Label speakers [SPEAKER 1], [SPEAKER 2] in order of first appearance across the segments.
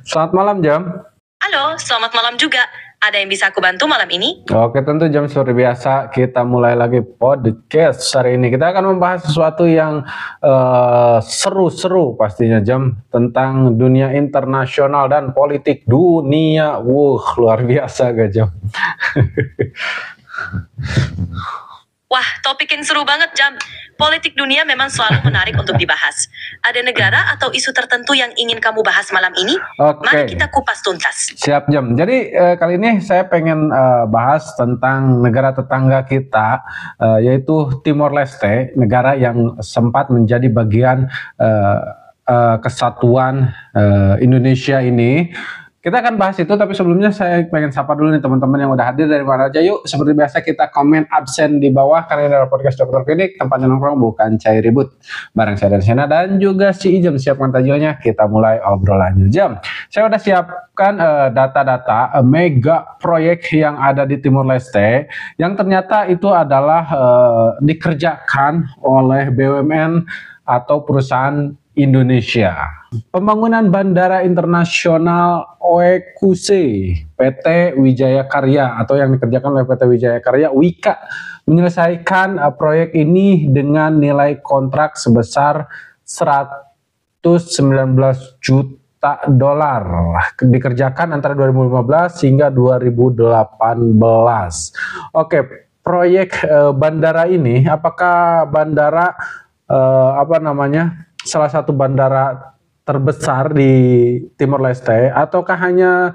[SPEAKER 1] Selamat malam, Jam.
[SPEAKER 2] Halo, selamat malam juga. Ada yang bisa aku bantu malam ini?
[SPEAKER 1] Oke, tentu Jam, seperti biasa kita mulai lagi podcast hari ini. Kita akan membahas sesuatu yang seru-seru pastinya, Jam, tentang dunia internasional dan politik dunia. Luar biasa gak, Jam?
[SPEAKER 2] Wah, topik yang seru banget, Jam. Politik dunia memang selalu menarik untuk dibahas. Ada negara atau isu tertentu yang ingin kamu bahas malam ini?
[SPEAKER 1] Oke.
[SPEAKER 2] Mari kita kupas tuntas.
[SPEAKER 1] Siap, Jam. Jadi kali ini saya pengen bahas tentang negara tetangga kita, yaitu Timor Leste, negara yang sempat menjadi bagian kesatuan Indonesia ini. Kita akan bahas itu, tapi sebelumnya saya pengen sapa dulu nih teman-teman yang udah hadir dari mana aja. Yuk, seperti biasa kita komen absen di bawah, karena ini adalah podcast Dokter Klinik, tempatnya nongkrong bukan cair ribut. Bareng saya dari Sena dan juga si Ijam. Siapkan tajilnya, kita mulai obrolannya. Jam, saya udah siapkan data-data mega proyek yang ada di Timor Leste, yang ternyata itu adalah dikerjakan oleh BUMN atau perusahaan Indonesia. Pembangunan Bandara Internasional OEKUC PT Wijaya Karya atau yang dikerjakan oleh PT Wijaya Karya WIKA menyelesaikan proyek ini dengan nilai kontrak sebesar 119 juta dolar. Dikerjakan antara 2015 hingga 2018. Oke, proyek bandara ini apakah bandara salah satu bandara terbesar di Timor Leste ataukah hanya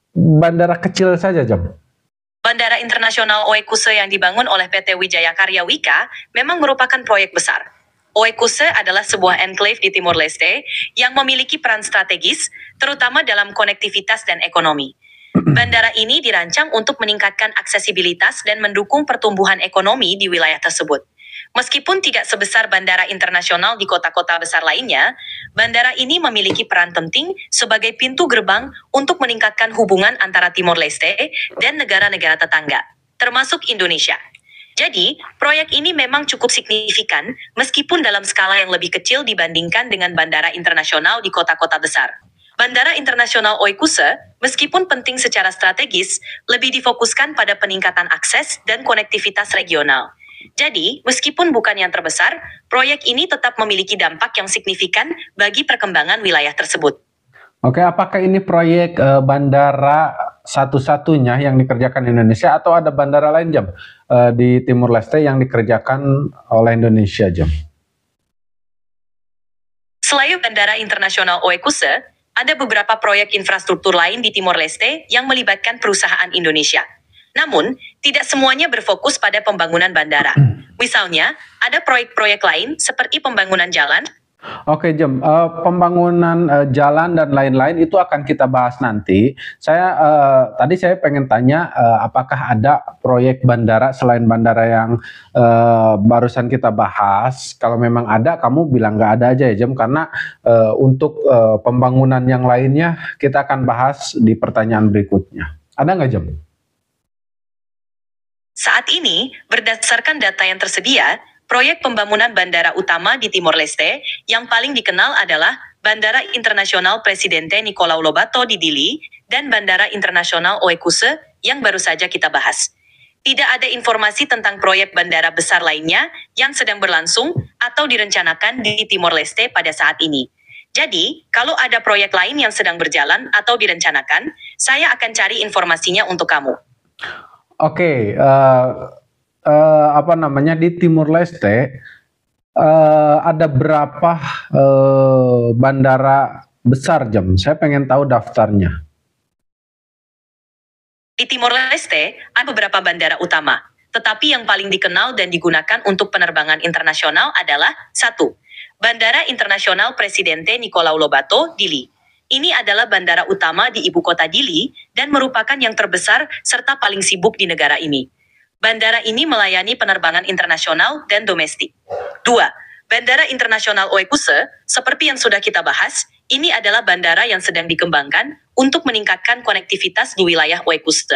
[SPEAKER 1] bandara kecil saja, Jam?
[SPEAKER 2] Bandara Internasional OEKUC yang dibangun oleh PT Wijaya Karya WIKA memang merupakan proyek besar. OEKUC adalah sebuah enclave di Timor Leste yang memiliki peran strategis, terutama dalam konektivitas dan ekonomi. Bandara ini dirancang untuk meningkatkan aksesibilitas dan mendukung pertumbuhan ekonomi di wilayah tersebut. Meskipun tidak sebesar bandara internasional di kota-kota besar lainnya, bandara ini memiliki peran penting sebagai pintu gerbang untuk meningkatkan hubungan antara Timor Leste dan negara-negara tetangga, termasuk Indonesia. Jadi, proyek ini memang cukup signifikan meskipun dalam skala yang lebih kecil dibandingkan dengan bandara internasional di kota-kota besar. Bandara Internasional OEKUC, meskipun penting secara strategis, lebih difokuskan pada peningkatan akses dan konektivitas regional. Jadi, meskipun bukan yang terbesar, proyek ini tetap memiliki dampak yang signifikan bagi perkembangan wilayah tersebut.
[SPEAKER 1] Oke, apakah ini proyek bandara satu-satunya yang dikerjakan Indonesia atau ada bandara lain, Jam, di Timor Leste yang dikerjakan oleh Indonesia, Jam?
[SPEAKER 2] Selain Bandara Internasional OEKUC, ada beberapa proyek infrastruktur lain di Timor Leste yang melibatkan perusahaan Indonesia. Namun, tidak semuanya berfokus pada pembangunan bandara. Misalnya, ada proyek-proyek lain seperti pembangunan jalan.
[SPEAKER 1] Oke, Jam, pembangunan jalan dan lain-lain itu akan kita bahas nanti. Tadi saya pengen tanya, apakah ada proyek bandara selain bandara yang barusan kita bahas? Kalau memang ada, kamu bilang nggak ada aja ya, Jam, karena untuk pembangunan yang lainnya kita akan bahas di pertanyaan berikutnya. Ada nggak, Jam?
[SPEAKER 2] Saat ini, berdasarkan data yang tersedia, proyek pembangunan bandara utama di Timor Leste yang paling dikenal adalah Bandara Internasional Presidente Nicolau Lobato di Dili dan Bandara Internasional OEKUC yang baru saja kita bahas. Tidak ada informasi tentang proyek bandara besar lainnya yang sedang berlangsung atau direncanakan di Timor Leste pada saat ini. Jadi, kalau ada proyek lain yang sedang berjalan atau direncanakan, saya akan cari informasinya untuk kamu.
[SPEAKER 1] Oke, di Timor Leste ada berapa bandara besar, Jam? Saya pengen tahu daftarnya.
[SPEAKER 2] Di Timor Leste ada beberapa bandara utama, tetapi yang paling dikenal dan digunakan untuk penerbangan internasional adalah 1. Bandara Internasional Presidente Nicolau Lobato, Dili. Ini adalah bandara utama di ibu kota Dili dan merupakan yang terbesar serta paling sibuk di negara ini. Bandara ini melayani penerbangan internasional dan domestik. 2. Bandara Internasional OEKUC, seperti yang sudah kita bahas, ini adalah bandara yang sedang dikembangkan untuk meningkatkan konektivitas di wilayah OEKUC.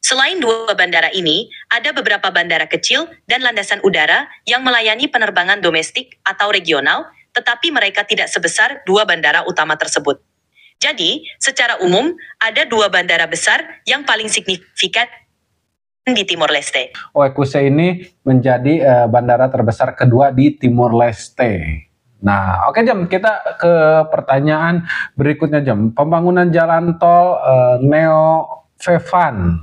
[SPEAKER 2] Selain dua bandara ini, ada beberapa bandara kecil dan landasan udara yang melayani penerbangan domestik atau regional, tetapi mereka tidak sebesar dua bandara utama tersebut. Jadi, secara umum, ada dua bandara besar yang paling signifikan di Timor Leste.
[SPEAKER 1] Oekuse ini menjadi bandara terbesar kedua di Timor Leste. Nah, oke Jam, kita ke pertanyaan berikutnya Jam. Pembangunan jalan tol Neo Vevan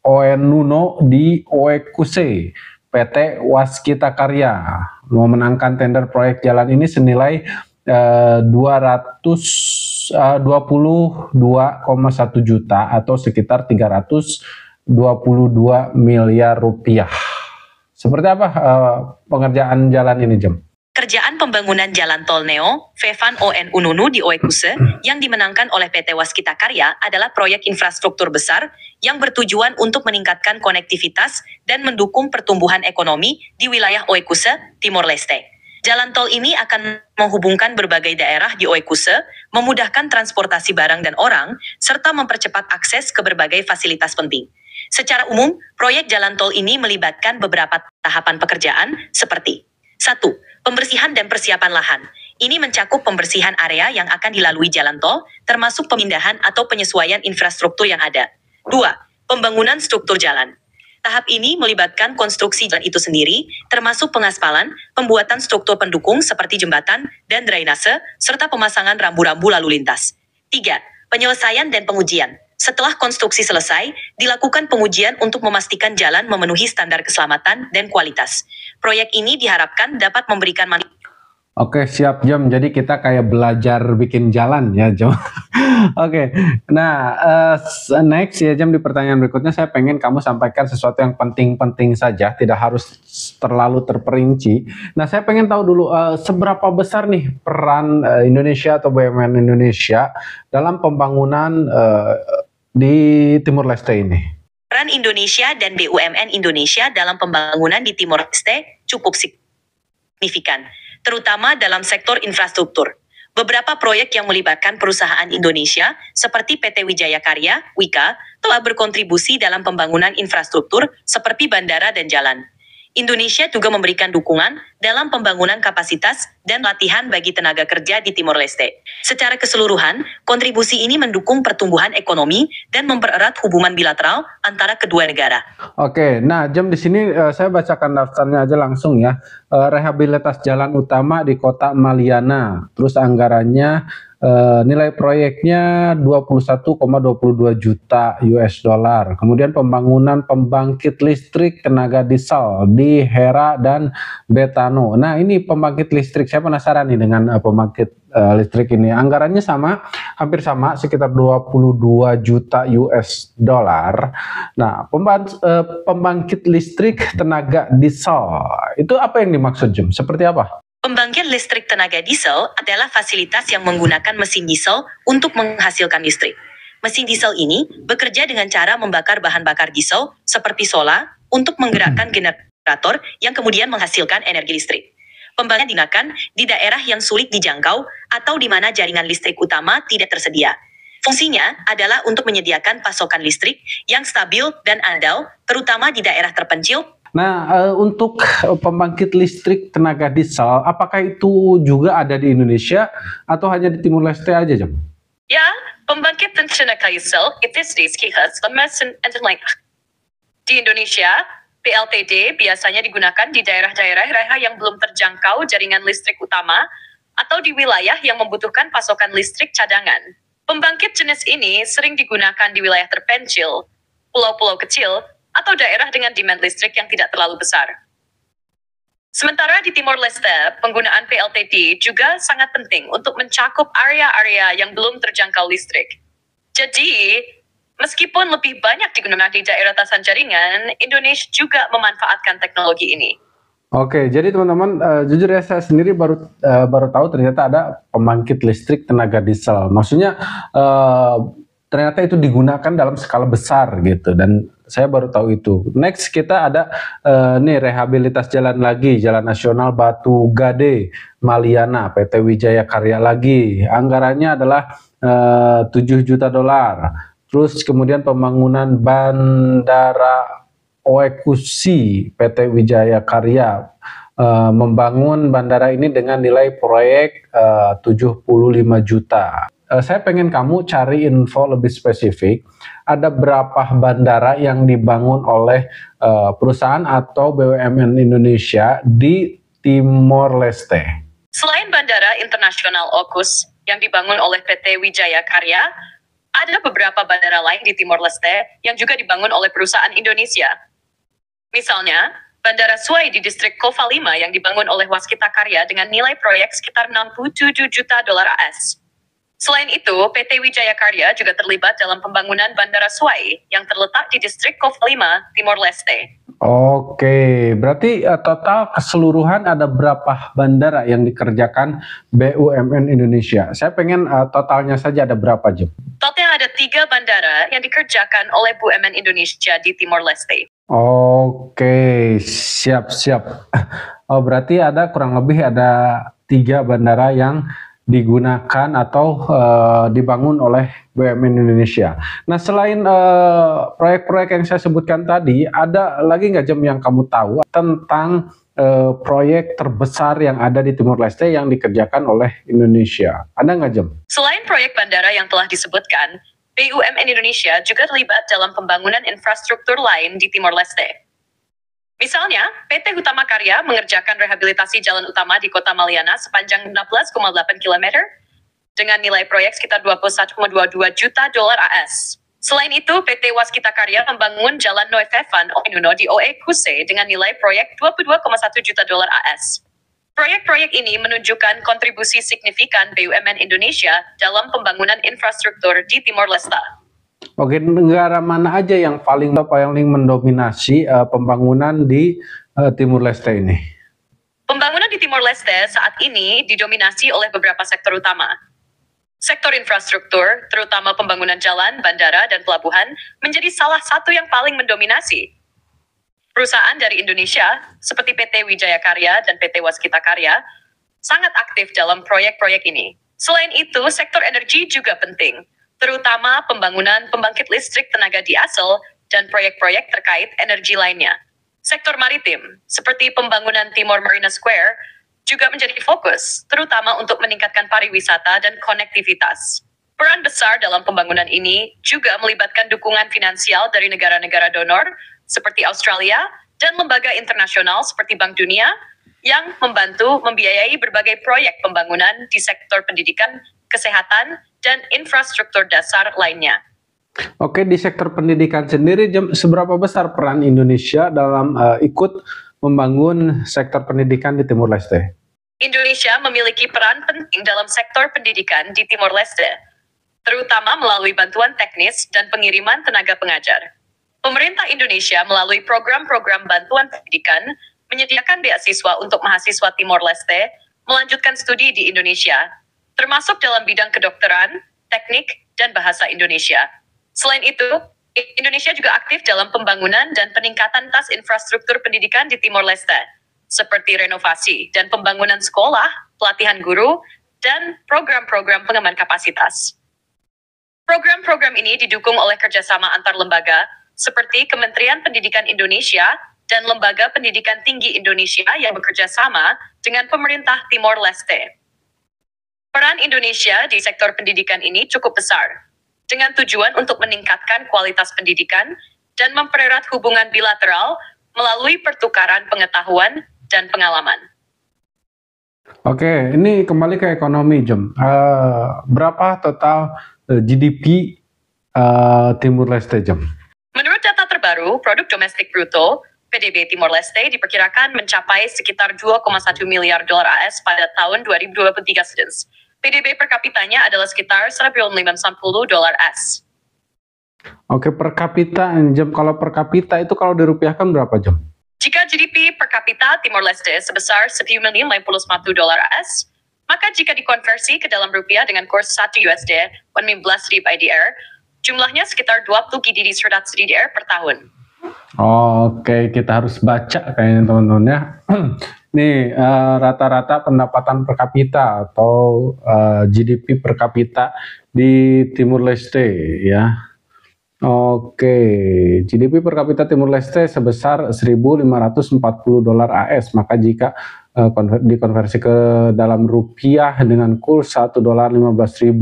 [SPEAKER 1] Oenuno di Oekuse, PT Waskita Karya memenangkan tender proyek jalan ini senilai 222,1 juta atau sekitar 322 miliar rupiah. Seperti apa pengerjaan jalan ini, Jem?
[SPEAKER 2] Kerjaan pembangunan jalan tol Neo Vevan Oenuno di Oekuse yang dimenangkan oleh PT Waskita Karya adalah proyek infrastruktur besar yang bertujuan untuk meningkatkan konektivitas dan mendukung pertumbuhan ekonomi di wilayah Oekuse, Timor Leste. Jalan tol ini akan menghubungkan berbagai daerah di Oekuse, memudahkan transportasi barang dan orang, serta mempercepat akses ke berbagai fasilitas penting. Secara umum, proyek jalan tol ini melibatkan beberapa tahapan pekerjaan seperti 1. Pembersihan dan persiapan lahan. Ini mencakup pembersihan area yang akan dilalui jalan tol, termasuk pemindahan atau penyesuaian infrastruktur yang ada. 2. Pembangunan struktur jalan. Tahap ini melibatkan konstruksi jalan itu sendiri, termasuk pengaspalan, pembuatan struktur pendukung seperti jembatan dan drainase, serta pemasangan rambu-rambu lalu lintas. 3. Penyelesaian dan pengujian. Setelah konstruksi selesai, dilakukan pengujian untuk memastikan jalan memenuhi standar keselamatan dan kualitas. Proyek ini diharapkan dapat memberikan
[SPEAKER 1] Oke, siap Jam. Jadi kita kayak belajar bikin jalan ya, Jam. Oke, nah next ya Jam, di pertanyaan berikutnya saya pengen kamu sampaikan sesuatu yang penting-penting saja, tidak harus terlalu terperinci. Nah, saya pengen tahu dulu seberapa besar nih peran Indonesia atau BUMN Indonesia dalam pembangunan di Timor Leste ini.
[SPEAKER 2] Peran Indonesia dan BUMN Indonesia dalam pembangunan di Timor Leste cukup signifikan, terutama dalam sektor infrastruktur. Beberapa proyek yang melibatkan perusahaan Indonesia, seperti PT Wijaya Karya, WIKA, telah berkontribusi dalam pembangunan infrastruktur seperti bandara dan jalan. Indonesia juga memberikan dukungan dalam pembangunan kapasitas dan latihan bagi tenaga kerja di Timor Leste. Secara keseluruhan, kontribusi ini mendukung pertumbuhan ekonomi dan mempererat hubungan bilateral antara kedua negara.
[SPEAKER 1] Oke, nah Jam, di sini saya bacakan daftarnya aja langsung ya. Rehabilitas jalan utama di kota Maliana, terus anggarannya nilai proyeknya 21,22 juta US dollar. Kemudian pembangunan pembangkit listrik tenaga diesel di Hera dan Betano. Nah, ini pembangkit listrik, saya penasaran nih dengan pembangkit listrik ini. Anggarannya sama, hampir sama, sekitar 22 juta US dollar. Nah, pembangkit listrik tenaga diesel, itu apa yang dimaksud, Jam? Seperti apa?
[SPEAKER 2] Pembangkit listrik tenaga diesel adalah fasilitas yang menggunakan mesin diesel untuk menghasilkan listrik. Mesin diesel ini bekerja dengan cara membakar bahan bakar diesel seperti solar untuk menggerakkan generator yang kemudian menghasilkan energi listrik. Pembangkit digunakan di daerah yang sulit dijangkau atau di mana jaringan listrik utama tidak tersedia. Fungsinya adalah untuk menyediakan pasokan listrik yang stabil dan andal, terutama di daerah terpencil.
[SPEAKER 1] Nah, untuk pembangkit listrik tenaga diesel, apakah itu juga ada di Indonesia atau hanya di Timor Leste aja, Jam?
[SPEAKER 2] Ya, pembangkit tenaga diesel itu sedikit lebih di Indonesia. PLTD biasanya digunakan di daerah-daerah yang belum terjangkau jaringan listrik utama atau di wilayah yang membutuhkan pasokan listrik cadangan. Pembangkit jenis ini sering digunakan di wilayah terpencil, pulau-pulau kecil, atau daerah dengan demand listrik yang tidak terlalu besar. Sementara di Timor Leste, penggunaan PLTD juga sangat penting untuk mencakup area-area yang belum terjangkau listrik. Jadi, meskipun lebih banyak digunakan di daerah atasan jaringan, Indonesia juga memanfaatkan teknologi ini.
[SPEAKER 1] Oke, jadi teman-teman, jujur ya, saya sendiri baru tahu ternyata ada pembangkit listrik tenaga diesel. Maksudnya ternyata itu digunakan dalam skala besar gitu, dan saya baru tahu itu. Next kita ada nih rehabilitas jalan lagi, Jalan Nasional Batu Gade Maliana, PT Wijaya Karya lagi. Anggarannya adalah 7 juta dolar. Terus kemudian pembangunan Bandara Oekusi, PT Wijaya Karya membangun bandara ini dengan nilai proyek 75 juta. saya pengen kamu cari info lebih spesifik. Ada berapa bandara yang dibangun oleh perusahaan atau BUMN Indonesia di Timor Leste?
[SPEAKER 2] Selain Bandara Internasional Okus yang dibangun oleh PT Wijaya Karya, ada beberapa bandara lain di Timor Leste yang juga dibangun oleh perusahaan Indonesia. Misalnya, Bandara Suai di distrik Kova 5 yang dibangun oleh Waskita Karya dengan nilai proyek sekitar 67 juta dolar AS. Selain itu, PT Wijaya Karya juga terlibat dalam pembangunan Bandara Suai yang terletak di distrik Kova 5, Timor Leste.
[SPEAKER 1] Oke, berarti total keseluruhan ada berapa bandara yang dikerjakan BUMN Indonesia? Saya pengen totalnya saja ada berapa, Jem?
[SPEAKER 2] Totalnya ada 3 bandara yang dikerjakan oleh BUMN Indonesia di Timor Leste.
[SPEAKER 1] Oke, siap-siap. Oh, berarti ada kurang lebih ada 3 bandara yang digunakan atau dibangun oleh BUMN Indonesia. Nah, selain proyek-proyek yang saya sebutkan tadi, ada lagi nggak, Jem, yang kamu tahu tentang proyek terbesar yang ada di Timor Leste yang dikerjakan oleh Indonesia? Ada nggak, Jem?
[SPEAKER 2] Selain proyek bandara yang telah disebutkan, BUMN Indonesia juga terlibat dalam pembangunan infrastruktur lain di Timor Leste. Misalnya, PT Hutama Karya mengerjakan rehabilitasi jalan utama di Kota Maliana sepanjang 16,8 km dengan nilai proyek sekitar 21,22 juta dolar AS. Selain itu, PT Waskita Karya membangun Jalan Noefefan Oinuno di Oe Kuse dengan nilai proyek 22,1 juta dolar AS. Proyek-proyek ini menunjukkan kontribusi signifikan BUMN Indonesia dalam pembangunan infrastruktur di Timor Leste.
[SPEAKER 1] Oke, negara mana aja yang paling mendominasi pembangunan di Timor Leste ini?
[SPEAKER 2] Pembangunan di Timor Leste saat ini didominasi oleh beberapa sektor utama. Sektor infrastruktur, terutama pembangunan jalan, bandara, dan pelabuhan, menjadi salah satu yang paling mendominasi. Perusahaan dari Indonesia, seperti PT Wijaya Karya dan PT Waskita Karya, sangat aktif dalam proyek-proyek ini. Selain itu, sektor energi juga penting, terutama pembangunan pembangkit listrik tenaga diesel dan proyek-proyek terkait energi lainnya. Sektor maritim, seperti pembangunan Timor Marina Square, juga menjadi fokus, terutama untuk meningkatkan pariwisata dan konektivitas. Peran besar dalam pembangunan ini juga melibatkan dukungan finansial dari negara-negara donor, seperti Australia, dan lembaga internasional seperti Bank Dunia, yang membantu membiayai berbagai proyek pembangunan di sektor pendidikan, kesehatan, dan infrastruktur dasar lainnya.
[SPEAKER 1] Oke, di sektor pendidikan sendiri, seberapa besar peran Indonesia dalam ikut membangun sektor pendidikan di Timor Leste?
[SPEAKER 2] Indonesia memiliki peran penting dalam sektor pendidikan di Timor Leste, terutama melalui bantuan teknis dan pengiriman tenaga pengajar. Pemerintah Indonesia melalui program-program bantuan pendidikan menyediakan beasiswa untuk mahasiswa Timor Leste melanjutkan studi di Indonesia, termasuk dalam bidang kedokteran, teknik, dan bahasa Indonesia. Selain itu, Indonesia juga aktif dalam pembangunan dan peningkatan tas infrastruktur pendidikan di Timor Leste, seperti renovasi dan pembangunan sekolah, pelatihan guru, dan program-program pengembangan kapasitas. Program-program ini didukung oleh kerjasama antar lembaga, seperti Kementerian Pendidikan Indonesia dan Lembaga Pendidikan Tinggi Indonesia yang bekerja sama dengan pemerintah Timor Leste. Peran Indonesia di sektor pendidikan ini cukup besar, dengan tujuan untuk meningkatkan kualitas pendidikan dan mempererat hubungan bilateral melalui pertukaran pengetahuan dan pengalaman.
[SPEAKER 1] Oke, ini kembali ke ekonomi, Jem. Berapa total GDP Timor Leste, Jem?
[SPEAKER 2] Menurut data terbaru, produk domestik bruto PDB Timor Leste diperkirakan mencapai sekitar 2,1 miliar dolar AS pada tahun 2023. PDB per kapitanya adalah sekitar 1,50 dolar AS.
[SPEAKER 1] Oke, per kapita, Jem. Kalau per kapita itu kalau dirupiahkan berapa, Jem?
[SPEAKER 2] Jika GDP per kapita Timor Leste sebesar 1,51 dolar AS, maka jika dikonversi ke dalam rupiah dengan kurs 1 USD 18.000 IDR, jumlahnya sekitar 20 GDP per tahun.
[SPEAKER 1] Oke, kita harus baca kayaknya, teman-teman ya. Nih, rata-rata pendapatan per kapita atau GDP per kapita di Timor Leste ya. Oke, GDP per kapita Timor Leste sebesar 1.540 dolar AS. Maka jika dikonversi ke dalam rupiah dengan kurs 1 dolar 15.000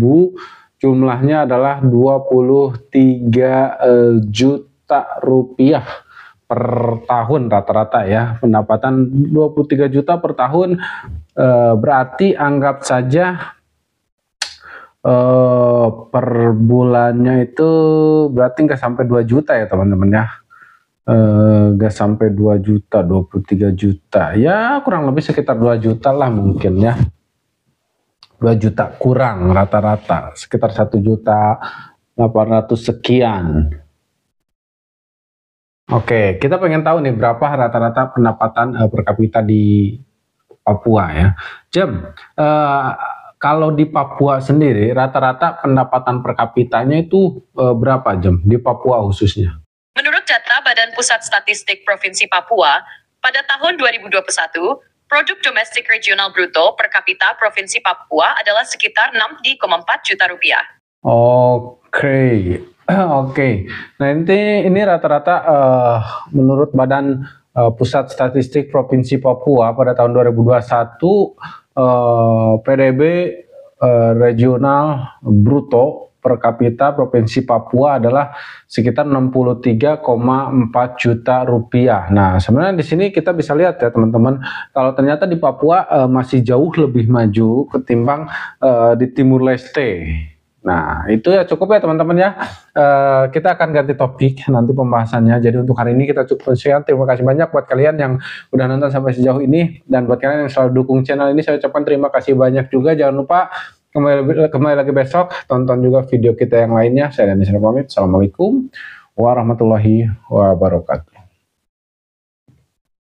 [SPEAKER 1] jumlahnya adalah 23 juta rupiah per tahun rata-rata ya. Pendapatan 23 juta per tahun, berarti anggap saja per bulannya itu berarti nggak sampai 2 juta ya teman-teman ya. Nggak sampai 2 juta, 23 juta ya, kurang lebih sekitar 2 juta lah mungkin ya. 2 juta kurang rata-rata, sekitar 1.800.000 sekian. Oke, kita pengen tahu nih berapa rata-rata pendapatan per kapita di Papua ya. Kalau di Papua sendiri rata-rata pendapatan per kapitanya itu berapa di Papua khususnya?
[SPEAKER 2] Menurut data Badan Pusat Statistik Provinsi Papua, pada tahun 2021, produk domestik regional bruto per kapita Provinsi Papua adalah sekitar 6,4 juta rupiah.
[SPEAKER 1] Oke. Nah ini rata-rata menurut Badan Pusat Statistik Provinsi Papua pada tahun 2021 PDB regional bruto per kapita Provinsi Papua adalah sekitar 63,4 juta rupiah. Nah, sebenarnya di sini kita bisa lihat ya teman-teman, kalau ternyata di Papua masih jauh lebih maju ketimbang di Timur Leste. Nah, itu ya cukup ya teman-teman ya. Kita akan ganti topik nanti pembahasannya. Jadi untuk hari ini kita cukup sekian. Terima kasih banyak buat kalian yang udah nonton sampai sejauh ini. Dan buat kalian yang selalu dukung channel ini, saya ucapkan terima kasih banyak juga. Jangan lupa kembali lagi besok. Tonton juga video kita yang lainnya. Saya Dennis pamit. Assalamualaikum warahmatullahi wabarakatuh.